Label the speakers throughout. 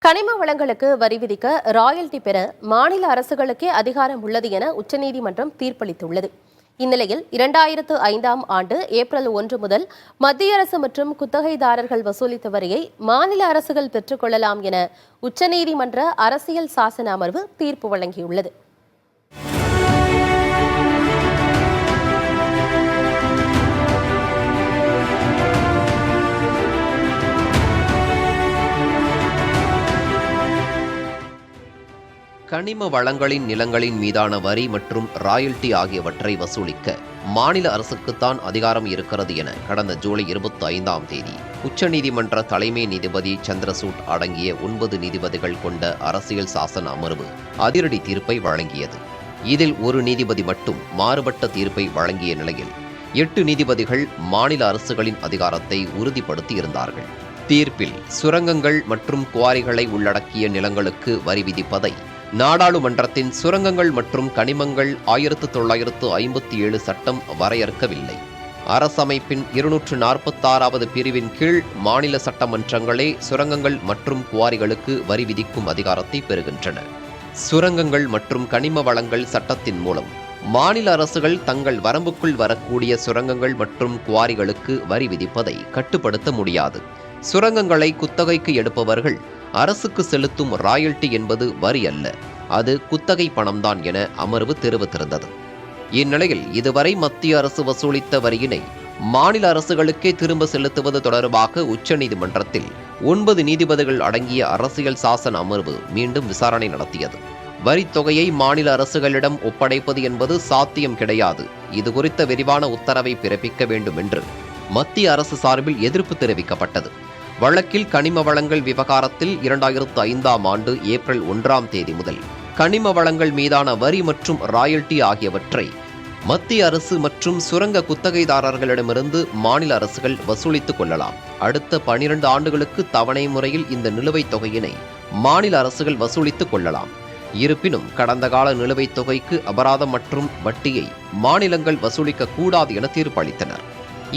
Speaker 1: கனிம வளங்களுக்கு வரி விதிக்க ராயல்டி பெற மாநில அரசுகளுக்கே அதிகாரம் உள்ளது என உச்சநீதிமன்றம் தீர்ப்பளித்துள்ளது. இந்நிலையில் 2005ஆம் ஆண்டு ஏப்ரல் 1 முதல் மத்திய அரசு மற்றும் குத்தகைதாரர்கள் வசூலித்த வரியை மாநில அரசுகள் பெற்றுக் கொள்ளலாம் என உச்சநீதிமன்ற அரசியல் சாசன அமர்வு தீர்ப்பு வழங்கியுள்ளது.
Speaker 2: கனிம வளங்களின் நிலங்களின் மீதான வரி மற்றும் ராயல்டி ஆகியவற்றை வசூலிக்க மாநில அரசுக்குத்தான் அதிகாரம் இருக்கிறது என கடந்த ஜூலை 25ஆம் தேதி உச்சநீதிமன்ற தலைமை நீதிபதி சந்திரசூட் அடங்கிய 9 நீதிபதிகள் கொண்ட அரசியல் சாசன அமர்வு அதிரடி தீர்ப்பை வழங்கியது. இதில் ஒரு நீதிபதி மட்டும் மாறுபட்ட தீர்ப்பை வழங்கிய நிலையில் 8 நீதிபதிகள் மாநில அரசுகளின் அதிகாரத்தை உறுதிப்படுத்தி இருந்தார்கள். தீர்ப்பில் சுரங்கங்கள் மற்றும் குவாரிகளை உள்ளடக்கிய நிலங்களுக்கு வரி விதிப்பதை நாடாளுமன்றத்தின் சுரங்கங்கள் மற்றும் கனிமங்கள் 1957 சட்டம் வரையறுக்கவில்லை. அரசமைப்பின் 246வது பிரிவின் கீழ் மாநில சட்டமன்றங்களே சுரங்கங்கள் மற்றும் குவாரிகளுக்கு வரி விதிக்கும் அதிகாரத்தை பெறுகின்றன. சுரங்கங்கள் மற்றும் கனிம வளங்கள் சட்டத்தின் மூலம் மாநில அரசுகள் தங்கள் வரம்புக்குள் வரக்கூடிய சுரங்கங்கள் மற்றும் குவாரிகளுக்கு வரி விதிப்பதை கட்டுப்படுத்த முடியாது. சுரங்கங்களை குத்தகைக்கு எடுப்பவர்கள் அரசுக்கு செலுத்தும் ராயல்டி என்பது வரி அல்ல, அது குத்தகை பணம்தான் என அமர்வு தெரிவித்திருந்தது. இந்நிலையில் இதுவரை மத்திய அரசு வசூலித்த வரியினை மாநில அரசுகளுக்கே திரும்ப செலுத்துவது தொடர்பாக உச்சநீதிமன்றத்தில் 9 நீதிபதிகள் அடங்கிய அரசியல் சாசன அமர்வு மீண்டும் விசாரணை நடத்தியது. வரித்தொகையை மாநில அரசுகளிடம் ஒப்படைப்பது என்பது சாத்தியம் கிடையாது, இது குறித்த விரிவான உத்தரவை பிறப்பிக்க வேண்டும் என்று மத்திய அரசு சார்பில் எதிர்ப்பு தெரிவிக்கப்பட்டது. வழக்கில் கனிம வளங்கள் விவகாரத்தில் 2005ஆம் ஆண்டு ஏப்ரல் 1ஆம் தேதி முதல் கனிம வளங்கள் மீதான வரி மற்றும் ராயல்டி ஆகியவற்றை மத்திய அரசு மற்றும் சுரங்க குத்தகைதாரர்களிடமிருந்து மாநில அரசுகள் வசூலித்துக் கொள்ளலாம். அடுத்த 12 ஆண்டுகளுக்கு தவணை முறையில் இந்த நிலுவைத் தொகையினை மாநில அரசுகள் வசூலித்துக் கொள்ளலாம். இருப்பினும் கடந்த கால நிலுவைத் தொகைக்கு அபராதம் மற்றும் வட்டியை மாநிலங்கள் வசூலிக்க கூடாது என தீர்ப்பளித்தனர்.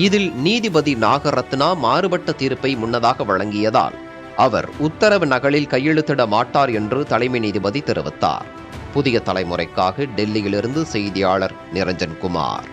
Speaker 2: இதில் நீதிபதி நாகரத்னா மாறுபட்ட தீர்ப்பை முன்னதாக வழங்கியதால் அவர் உத்தரவு நகலில் கையெழுத்திட மாட்டார் என்று தலைமை நீதிபதி தெரிவித்தார். புதிய தலைமுறைக்காக டெல்லியிலிருந்து செய்தியாளர் நிரஞ்சன் குமார்.